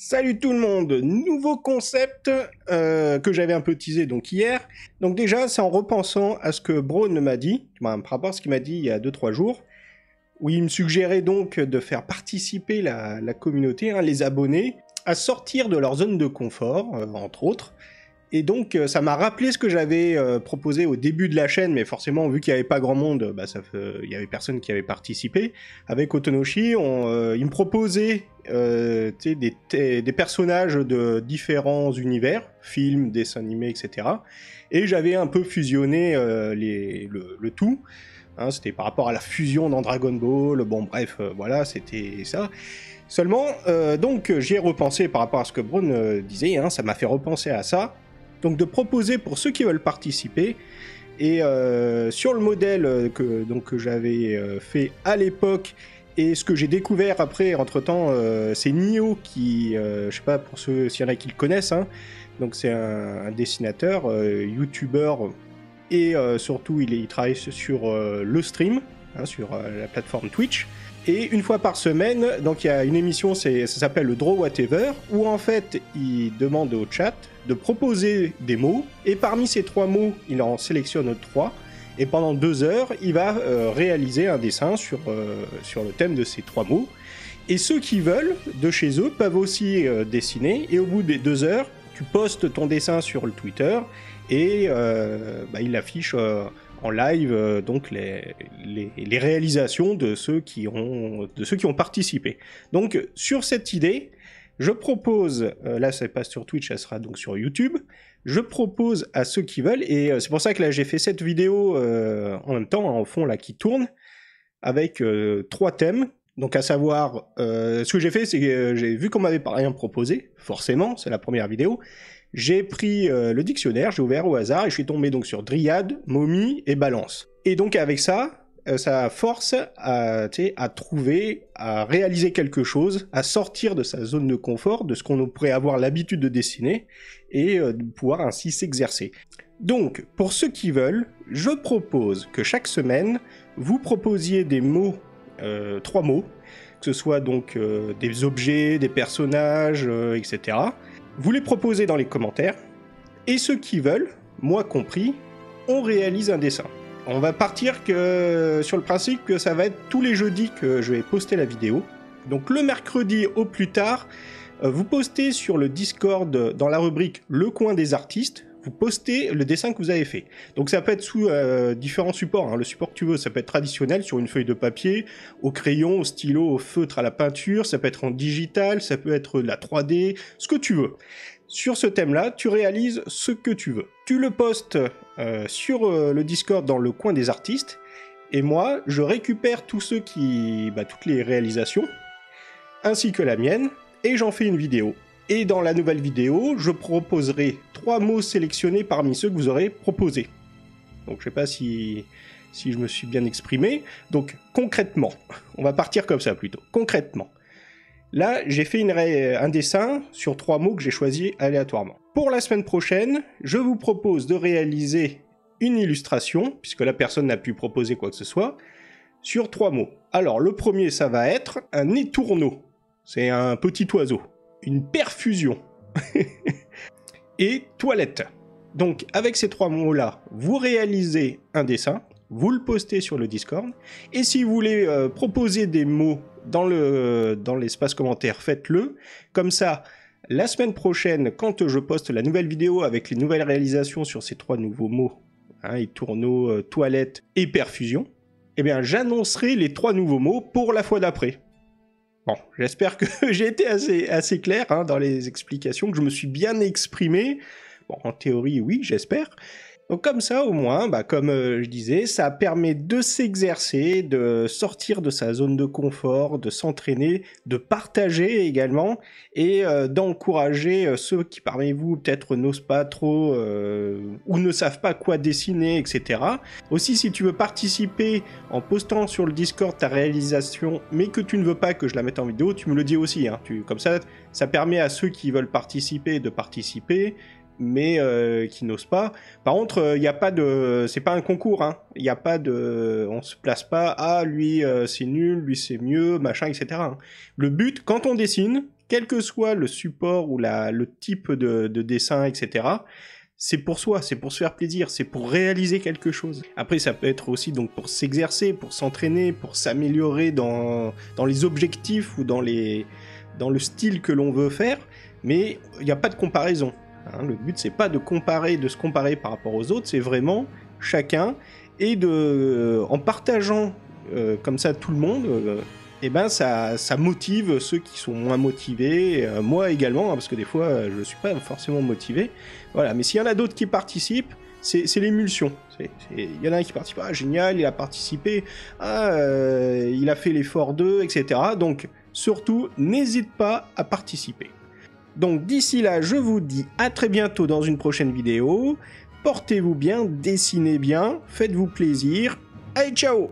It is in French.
Salut tout le monde, nouveau concept que j'avais un peu teasé donc hier. Donc déjà, c'est en repensant à ce que Braun m'a dit, par rapport à ce qu'il m'a dit il y a 2-3 jours, où il me suggérait donc de faire participer la communauté, les abonnés, à sortir de leur zone de confort, entre autres. Et donc, ça m'a rappelé ce que j'avais proposé au début de la chaîne, mais forcément, vu qu'il n'y avait pas grand monde, il n'y avait personne qui avait participé. Avec Otonoshi, il me proposait des personnages de différents univers, films, dessins animés, etc. Et j'avais un peu fusionné le tout. C'était par rapport à la fusion dans Dragon Ball, bon bref, voilà, c'était ça. Seulement, donc j'y ai repensé par rapport à ce que Braun disait, ça m'a fait repenser à ça. Donc de proposer pour ceux qui veulent participer, et sur le modèle que j'avais fait à l'époque, et ce que j'ai découvert après, entre-temps, c'est Nio qui, je sais pas pour ceux, s'il y en a qui le connaissent, donc c'est un dessinateur, youtubeur, et surtout il travaille sur le stream, sur la plateforme Twitch. Et une fois par semaine, donc il y a une émission, ça s'appelle le Draw Whatever, où en fait il demande au chat de proposer des mots, et parmi ces 3 mots, il en sélectionne 3, et pendant 2 heures, il va réaliser un dessin sur le thème de ces 3 mots. Et ceux qui veulent, de chez eux, peuvent aussi dessiner, et au bout des 2 heures, tu postes ton dessin sur le Twitter, et il affiche en live donc les réalisations de ceux qui ont participé. Donc sur cette idée, je propose, là ça passe sur Twitch, ça sera donc sur YouTube, je propose à ceux qui veulent, et c'est pour ça que là j'ai fait cette vidéo en même temps, en fond là qui tourne, avec 3 thèmes. Donc à savoir, ce que j'ai fait, c'est que j'ai vu qu'on m'avait pas rien proposé, forcément, c'est la première vidéo. J'ai pris le dictionnaire, j'ai ouvert au hasard et je suis tombé donc sur Dryade, Momie et Balance. Et donc avec ça, ça force à trouver, à réaliser quelque chose, à sortir de sa zone de confort, de ce qu'on pourrait avoir l'habitude de dessiner, et de pouvoir ainsi s'exercer. Donc, pour ceux qui veulent, je propose que chaque semaine, vous proposiez des mots, 3 mots, que ce soit donc des objets, des personnages, etc. Vous les proposez dans les commentaires, et ceux qui veulent, moi compris, on réalise un dessin. On va partir sur le principe que ça va être tous les jeudis que je vais poster la vidéo. Donc le mercredi au plus tard, vous postez sur le Discord dans la rubrique Le Coin des Artistes, vous postez le dessin que vous avez fait. Donc ça peut être sous différents supports, le support que tu veux, ça peut être traditionnel sur une feuille de papier, au crayon, au stylo, au feutre, à la peinture, ça peut être en digital, ça peut être de la 3D, ce que tu veux. Sur ce thème-là, tu réalises ce que tu veux. Tu le postes sur le Discord dans le Coin des Artistes, et moi, je récupère toutes les réalisations, ainsi que la mienne, et j'en fais une vidéo. Et dans la nouvelle vidéo, je proposerai 3 mots sélectionnés parmi ceux que vous aurez proposés. Donc je sais pas si je me suis bien exprimé. Donc concrètement, on va partir comme ça plutôt. Concrètement, là j'ai fait un dessin sur 3 mots que j'ai choisis aléatoirement. Pour la semaine prochaine, je vous propose de réaliser une illustration, puisque la personne n'a pu proposer quoi que ce soit, sur 3 mots. Alors le premier, ça va être un étourneau. C'est un petit oiseau. Une perfusion et toilette. Donc avec ces 3 mots-là, vous réalisez un dessin, vous le postez sur le Discord, et si vous voulez proposer des mots dans l'espace commentaire, faites-le. Comme ça, la semaine prochaine, quand je poste la nouvelle vidéo avec les nouvelles réalisations sur ces 3 nouveaux mots, étourneau, toilette et perfusion, eh bien j'annoncerai les 3 nouveaux mots pour la fois d'après. Bon, j'espère que j'ai été assez clair dans les explications, que je me suis bien exprimé. Bon, en théorie, oui, j'espère. Donc comme ça, au moins, comme je disais, ça permet de s'exercer, de sortir de sa zone de confort, de s'entraîner, de partager également, et d'encourager ceux qui parmi vous peut-être n'osent pas trop ou ne savent pas quoi dessiner, etc. Aussi, si tu veux participer en postant sur le Discord ta réalisation, mais que tu ne veux pas que je la mette en vidéo, tu me le dis aussi. Comme ça permet à ceux qui veulent participer de participer, mais qui n'osent pas. Par contre, il n'y a pas de... C'est pas un concours, il n'y a pas de... On se place pas, lui c'est nul, lui c'est mieux, machin, etc. Le but, quand on dessine, quel que soit le support ou le type de dessin, etc., c'est pour soi, c'est pour se faire plaisir, c'est pour réaliser quelque chose. Après, ça peut être aussi donc pour s'exercer, pour s'entraîner, pour s'améliorer dans les objectifs ou dans le style que l'on veut faire, mais il n'y a pas de comparaison. Hein. Le but, c'est pas de se comparer par rapport aux autres, c'est vraiment chacun, et en partageant comme ça tout le monde, et ben ça motive ceux qui sont moins motivés, moi également, hein, parce que des fois je suis pas forcément motivé. Voilà, mais s'il y en a d'autres qui participent, c'est l'émulsion. Il y en a un qui participe, ah génial, il a participé, il a fait l'effort d'eux, etc. Donc surtout, n'hésite pas à participer. Donc d'ici là, je vous dis à très bientôt dans une prochaine vidéo. Portez-vous bien, dessinez bien, faites-vous plaisir. Allez, ciao!